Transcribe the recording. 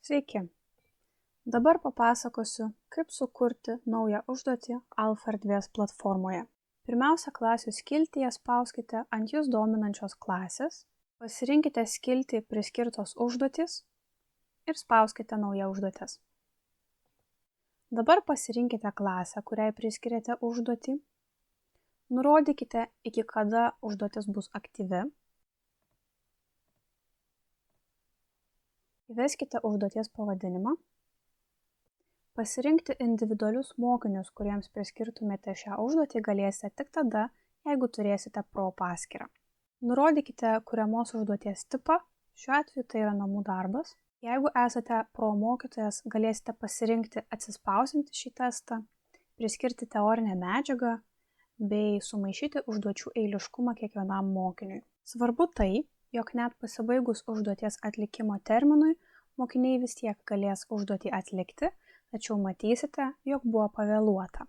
Sveiki! Dabar papasakosiu, kaip sukurti naują užduotį Alfa erdvės platformoje. Pirmiausia, klasių skiltyje spauskite ant jūs dominančios klasės, pasirinkite skiltį priskirtos užduotys ir spauskite nauja užduotis. Dabar pasirinkite klasę, kuriai priskiriate užduotį, nurodykite, iki kada užduotis bus aktyvi, įveskite užduoties pavadinimą, pasirinkti individualius mokinius, kuriems priskirtumėte šią užduotį, galėsite tik tada, jeigu turėsite Pro paskyrą. Nurodykite kuriamos užduoties tipą, šiuo atveju tai yra namų darbas. Jeigu esate Pro mokytojas, galėsite pasirinkti atsispausinti šį testą, priskirti teorinę medžiagą bei sumaišyti užduočių eiliškumą kiekvienam mokiniui. Svarbu tai, jog net pasibaigus užduoties atlikimo terminui, mokiniai vis tiek galės užduotį atlikti, tačiau matysite, jog buvo pavėluota.